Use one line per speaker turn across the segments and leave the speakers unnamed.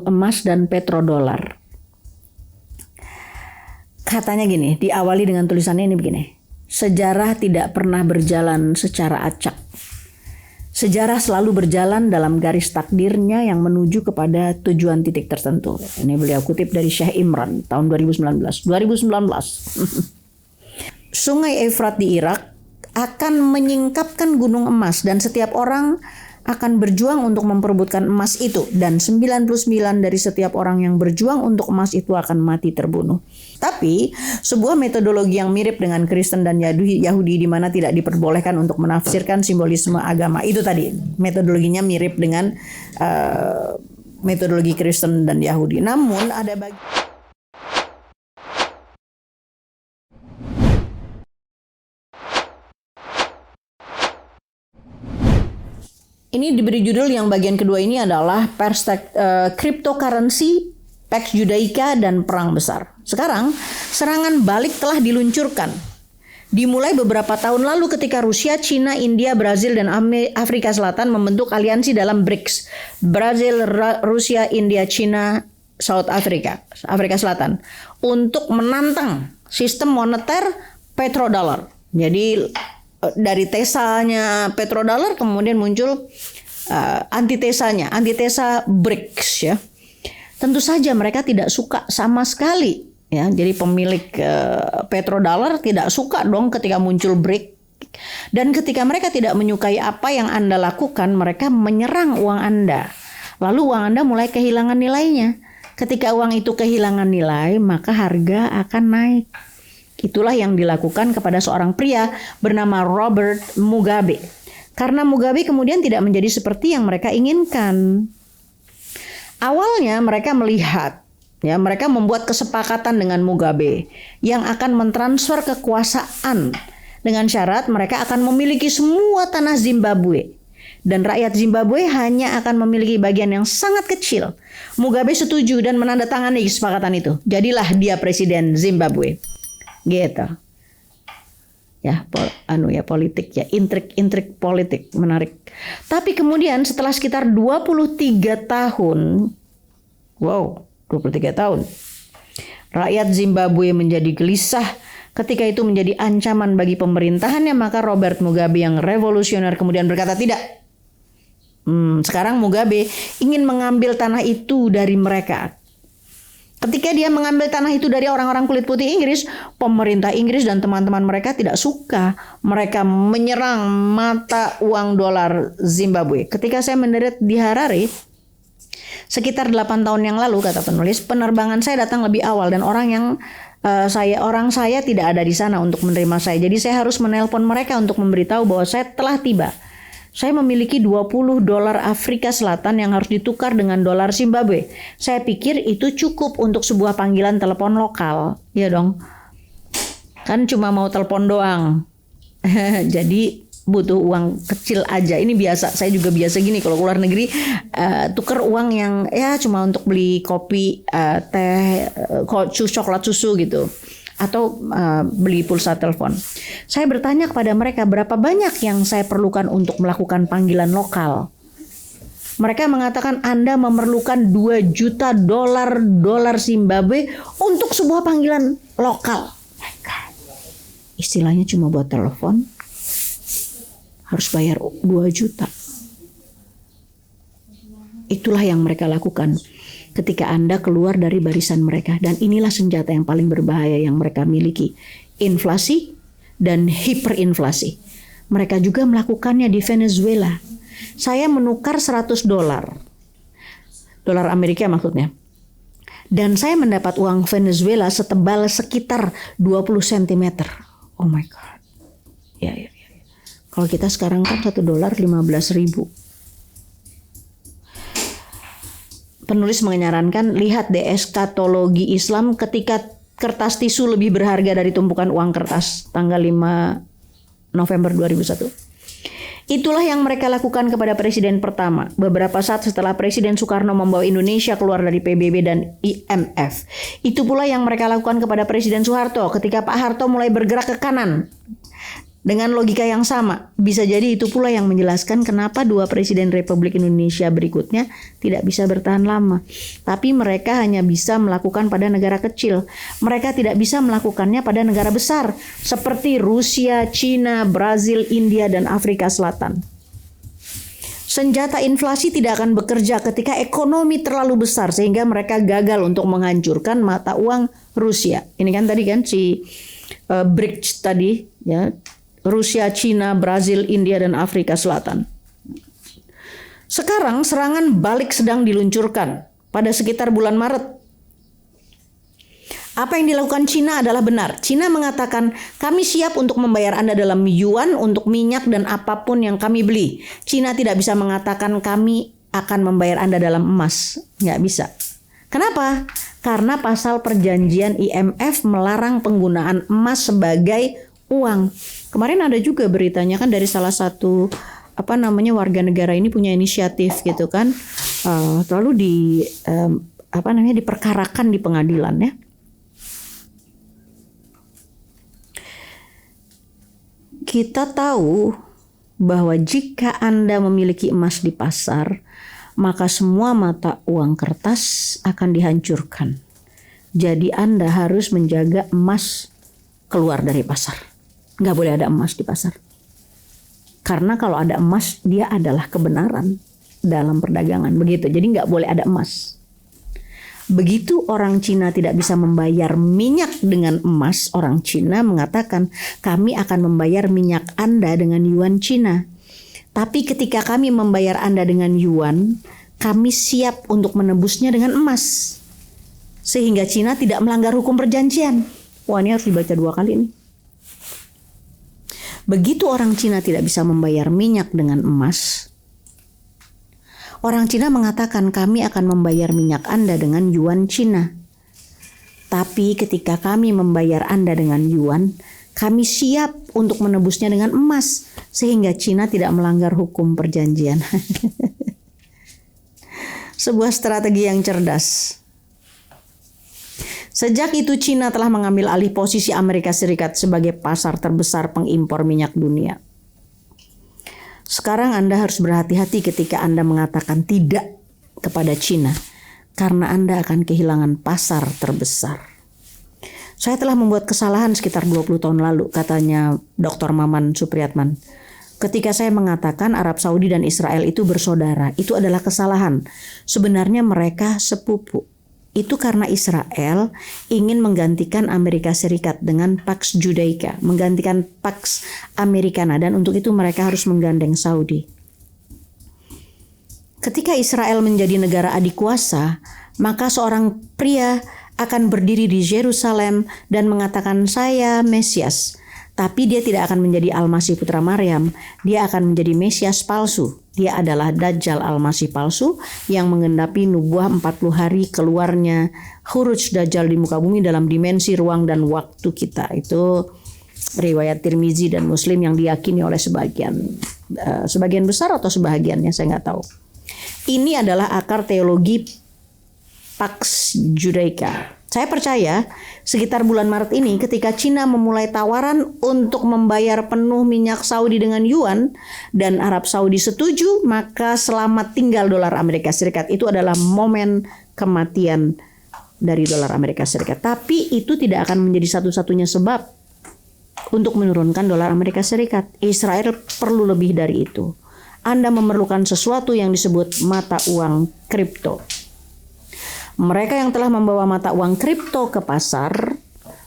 emas dan petrodolar. Katanya gini, diawali dengan tulisannya ini begini. Sejarah tidak pernah berjalan secara acak. Sejarah selalu berjalan dalam garis takdirnya yang menuju kepada tujuan titik tertentu. Ini beliau kutip dari Syekh Imran tahun 2019. Sungai Efrat di Irak akan menyingkapkan gunung emas dan setiap orang akan berjuang untuk memperebutkan emas itu, dan 99 dari setiap orang yang berjuang untuk emas itu akan mati terbunuh. Tapi sebuah metodologi yang mirip dengan Kristen dan Yahudi di mana tidak diperbolehkan untuk menafsirkan simbolisme agama. Itu tadi metodologinya mirip dengan metodologi Kristen dan Yahudi. Namun ada ini diberi judul yang bagian kedua ini adalah cryptocurrency, Pax Judaica, dan perang besar. Sekarang serangan balik telah diluncurkan. Dimulai beberapa tahun lalu ketika Rusia, China, India, Brazil, dan Afrika Selatan membentuk aliansi dalam BRICS. Brazil, Rusia, India, China, South Africa, Afrika Selatan. Untuk menantang sistem moneter petrodollar. Jadi dari tesanya petrodollar kemudian muncul antitesa BRICS ya. Tentu saja mereka tidak suka sama sekali ya. Jadi pemilik petrodollar tidak suka dong ketika muncul BRICS. Dan ketika mereka tidak menyukai apa yang Anda lakukan, mereka menyerang uang Anda. Lalu uang Anda mulai kehilangan nilainya. Ketika uang itu kehilangan nilai, maka harga akan naik. Itulah yang dilakukan kepada seorang pria bernama Robert Mugabe. Karena Mugabe kemudian tidak menjadi seperti yang mereka inginkan. Awalnya mereka melihat, ya, mereka membuat kesepakatan dengan Mugabe yang akan mentransfer kekuasaan dengan syarat mereka akan memiliki semua tanah Zimbabwe. Dan rakyat Zimbabwe hanya akan memiliki bagian yang sangat kecil. Mugabe setuju dan menandatangani kesepakatan itu. Jadilah dia presiden Zimbabwe. Gitu. Ya, politik ya, intrik politik menarik. Tapi kemudian setelah sekitar 23 tahun, 23 tahun, rakyat Zimbabwe menjadi gelisah ketika itu menjadi ancaman bagi pemerintahannya, maka Robert Mugabe yang revolusioner kemudian berkata tidak. Sekarang Mugabe ingin mengambil tanah itu dari mereka. Ketika dia mengambil tanah itu dari orang-orang kulit putih Inggris, pemerintah Inggris dan teman-teman mereka tidak suka. Mereka menyerang mata uang dolar Zimbabwe. Ketika saya mendarat di Harare, sekitar 8 tahun yang lalu, kata penulis, penerbangan saya datang lebih awal dan orang saya tidak ada di sana untuk menerima saya. Jadi saya harus menelpon mereka untuk memberitahu bahwa saya telah tiba. Saya memiliki 20 dolar Afrika Selatan yang harus ditukar dengan dolar Zimbabwe. Saya pikir itu cukup untuk sebuah panggilan telepon lokal. Ya dong. Kan cuma mau telepon doang. Jadi butuh uang kecil aja. Ini biasa. Saya juga biasa gini kalau keluar negeri. Tukar uang yang ya cuma untuk beli kopi, teh, coklat susu gitu. Atau beli pulsa telepon. Saya bertanya kepada mereka berapa banyak yang saya perlukan untuk melakukan panggilan lokal. Mereka mengatakan Anda memerlukan 2 juta dolar Zimbabwe untuk sebuah panggilan lokal. Istilahnya cuma buat telepon harus bayar 2 juta. Itulah yang mereka lakukan ketika Anda keluar dari barisan mereka. Dan inilah senjata yang paling berbahaya yang mereka miliki. Inflasi dan hiperinflasi. Mereka juga melakukannya di Venezuela. Saya menukar 100 dolar. Dolar Amerika maksudnya. Dan saya mendapat uang Venezuela setebal sekitar 20 cm. Oh my God. Ya. Kalau kita sekarang kan 1 dolar 15.000. Penulis menyarankan lihat deh eskatologi Islam ketika kertas tisu lebih berharga dari tumpukan uang kertas, tanggal 5 November 2001. Itulah yang mereka lakukan kepada presiden pertama. Beberapa saat setelah Presiden Soekarno membawa Indonesia keluar dari PBB dan IMF. Itu pula yang mereka lakukan kepada Presiden Soeharto ketika Pak Harto mulai bergerak ke kanan. Dengan logika yang sama, bisa jadi itu pula yang menjelaskan kenapa dua presiden Republik Indonesia berikutnya tidak bisa bertahan lama. Tapi mereka hanya bisa melakukan pada negara kecil. Mereka tidak bisa melakukannya pada negara besar seperti Rusia, Cina, Brazil, India, dan Afrika Selatan. Senjata inflasi tidak akan bekerja ketika ekonomi terlalu besar sehingga mereka gagal untuk menghancurkan mata uang Rusia. Ini kan tadi kan si BRICS tadi ya. Rusia, Cina, Brazil, India, dan Afrika Selatan. Sekarang serangan balik sedang diluncurkan pada sekitar bulan Maret. Apa yang dilakukan Cina adalah benar. Cina mengatakan kami siap untuk membayar Anda dalam yuan untuk minyak dan apapun yang kami beli. Cina tidak bisa mengatakan kami akan membayar Anda dalam emas. Nggak bisa. Kenapa? Karena pasal perjanjian IMF melarang penggunaan emas sebagai uang. Kemarin ada juga beritanya kan dari salah satu warga negara ini punya inisiatif gitu kan, lalu diperkarakan di pengadilan ya. Kita tahu bahwa jika Anda memiliki emas di pasar, maka semua mata uang kertas akan dihancurkan. Jadi Anda harus menjaga emas keluar dari pasar. Nggak boleh ada emas di pasar. Karena kalau ada emas, dia adalah kebenaran dalam perdagangan. Begitu. Jadi nggak boleh ada emas. Begitu orang Cina tidak bisa membayar minyak dengan emas, orang Cina mengatakan kami akan membayar minyak Anda dengan yuan Cina. Tapi ketika kami membayar Anda dengan yuan, kami siap untuk menebusnya dengan emas. Sehingga Cina tidak melanggar hukum perjanjian. Wah, ini harus dibaca 2 kali nih. Begitu orang Cina tidak bisa membayar minyak dengan emas, orang Cina mengatakan kami akan membayar minyak Anda dengan yuan Cina. Tapi ketika kami membayar Anda dengan yuan, kami siap untuk menebusnya dengan emas. Sehingga Cina tidak melanggar hukum perjanjian. Sebuah strategi yang cerdas. Sejak itu Cina telah mengambil alih posisi Amerika Serikat sebagai pasar terbesar pengimpor minyak dunia. Sekarang Anda harus berhati-hati ketika Anda mengatakan tidak kepada Cina, karena Anda akan kehilangan pasar terbesar. Saya telah membuat kesalahan sekitar 20 tahun lalu, katanya Dr. Maman Supriyatman. Ketika saya mengatakan Arab Saudi dan Israel itu bersaudara, itu adalah kesalahan. Sebenarnya mereka sepupu. Itu karena Israel ingin menggantikan Amerika Serikat dengan Pax Judaica, menggantikan Pax Americana, dan untuk itu mereka harus menggandeng Saudi. Ketika Israel menjadi negara adikuasa, maka seorang pria akan berdiri di Yerusalem dan mengatakan saya Mesias. Tapi dia tidak akan menjadi Al-Masih putra Maryam, dia akan menjadi Mesias palsu. Dia adalah Dajjal Al-Masih palsu yang menggenapi nubuah 40 hari keluarnya Khuruj Dajjal di muka bumi dalam dimensi ruang dan waktu kita. Itu riwayat Tirmizi dan Muslim yang diyakini oleh sebagian besar atau sebahagiannya, saya nggak tahu. Ini adalah akar teologi Pax Judaica. Saya percaya sekitar bulan Maret ini ketika Cina memulai tawaran untuk membayar penuh minyak Saudi dengan yuan dan Arab Saudi setuju, maka selamat tinggal dolar Amerika Serikat. Itu adalah momen kematian dari dolar Amerika Serikat. Tapi itu tidak akan menjadi satu-satunya sebab untuk menurunkan dolar Amerika Serikat. Israel perlu lebih dari itu. Anda memerlukan sesuatu yang disebut mata uang kripto. Mereka yang telah membawa mata uang kripto ke pasar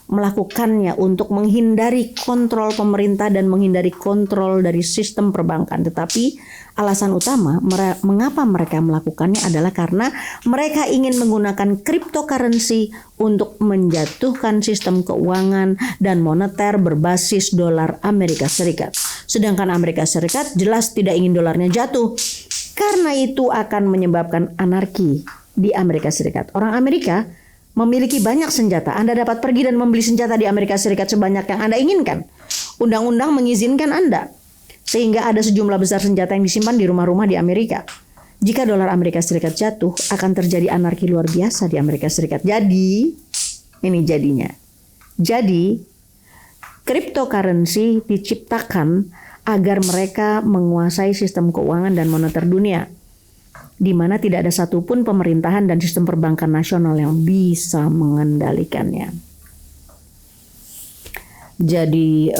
melakukannya untuk menghindari kontrol pemerintah dan menghindari kontrol dari sistem perbankan. Tetapi alasan utama mengapa mereka melakukannya adalah karena mereka ingin menggunakan cryptocurrency untuk menjatuhkan sistem keuangan dan moneter berbasis dolar Amerika Serikat. Sedangkan Amerika Serikat jelas tidak ingin dolarnya jatuh, karena itu akan menyebabkan anarki di Amerika Serikat. Orang Amerika memiliki banyak senjata. Anda dapat pergi dan membeli senjata di Amerika Serikat sebanyak yang Anda inginkan. Undang-undang mengizinkan Anda. Sehingga ada sejumlah besar senjata yang disimpan di rumah-rumah di Amerika. Jika dolar Amerika Serikat jatuh, akan terjadi anarki luar biasa di Amerika Serikat. Jadi, ini jadinya. Jadi, cryptocurrency diciptakan agar mereka menguasai sistem keuangan dan moneter dunia, di mana tidak ada satupun pemerintahan dan sistem perbankan nasional yang bisa mengendalikannya. Jadi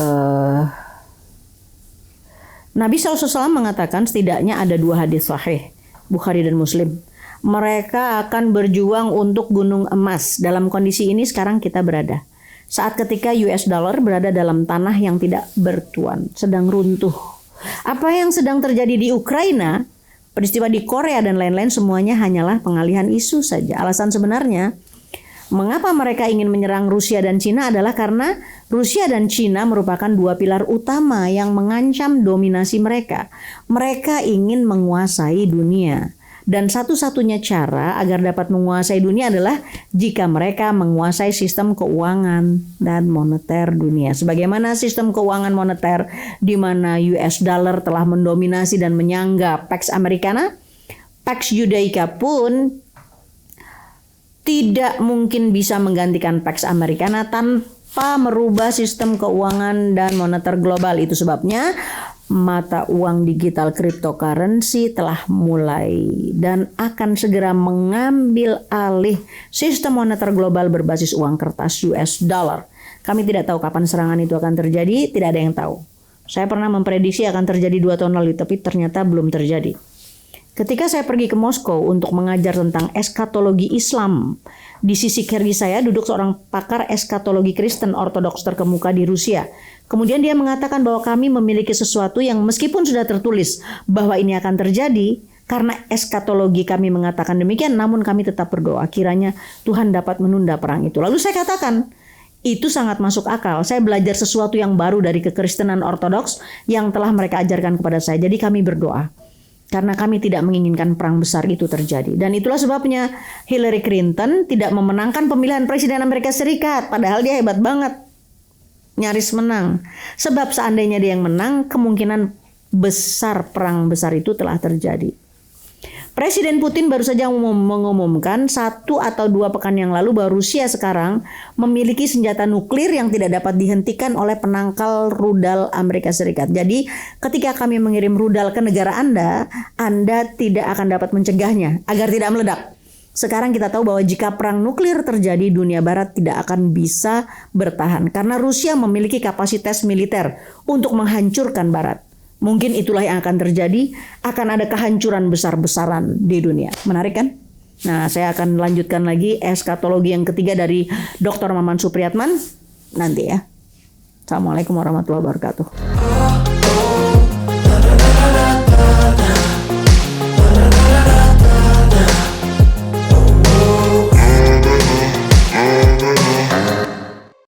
Nabi SAW mengatakan setidaknya ada 2 hadis sahih, Bukhari dan Muslim. Mereka akan berjuang untuk gunung emas. Dalam kondisi ini sekarang kita berada. Saat ketika US dollar berada dalam tanah yang tidak bertuan, sedang runtuh. Apa yang sedang terjadi di Ukraina, peristiwa di Korea dan lain-lain semuanya hanyalah pengalihan isu saja. Alasan sebenarnya mengapa mereka ingin menyerang Rusia dan Cina adalah karena Rusia dan Cina merupakan 2 pilar utama yang mengancam dominasi mereka. Mereka ingin menguasai dunia. Dan satu-satunya cara agar dapat menguasai dunia adalah jika mereka menguasai sistem keuangan dan moneter dunia. Sebagaimana sistem keuangan moneter di mana US dollar telah mendominasi dan menyangga Pax Americana, Pax Judaica pun tidak mungkin bisa menggantikan Pax Americana tanpa merubah sistem keuangan dan moneter global. Itu sebabnya mata uang digital cryptocurrency telah mulai dan akan segera mengambil alih sistem moneter global berbasis uang kertas US dollar. Kami tidak tahu kapan serangan itu akan terjadi, tidak ada yang tahu. Saya pernah memprediksi akan terjadi 2 tahun lalu, tapi ternyata belum terjadi. Ketika saya pergi ke Moskow untuk mengajar tentang eskatologi Islam, di sisi kiri saya duduk seorang pakar eskatologi Kristen Ortodoks terkemuka di Rusia. Kemudian dia mengatakan bahwa kami memiliki sesuatu yang meskipun sudah tertulis bahwa ini akan terjadi, karena eskatologi kami mengatakan demikian, namun kami tetap berdoa kiranya Tuhan dapat menunda perang itu. Lalu saya katakan, itu sangat masuk akal. Saya belajar sesuatu yang baru dari kekristenan Ortodoks yang telah mereka ajarkan kepada saya. Jadi kami berdoa. Karena kami tidak menginginkan perang besar itu terjadi. Dan itulah sebabnya Hillary Clinton tidak memenangkan pemilihan presiden Amerika Serikat. Padahal dia hebat banget. Nyaris menang. Sebab seandainya dia yang menang, kemungkinan besar perang besar itu telah terjadi. Presiden Putin baru saja mengumumkan 1 atau 2 pekan yang lalu bahwa Rusia sekarang memiliki senjata nuklir yang tidak dapat dihentikan oleh penangkal rudal Amerika Serikat. Jadi ketika kami mengirim rudal ke negara Anda tidak akan dapat mencegahnya agar tidak meledak. Sekarang kita tahu bahwa jika perang nuklir terjadi, dunia barat tidak akan bisa bertahan. Karena Rusia memiliki kapasitas militer untuk menghancurkan barat. Mungkin itulah yang akan terjadi, akan ada kehancuran besar-besaran di dunia. Menarik kan? Nah, saya akan lanjutkan lagi eskatologi yang ketiga dari Dr. Maman Supriyatman nanti ya. Assalamualaikum warahmatullahi wabarakatuh.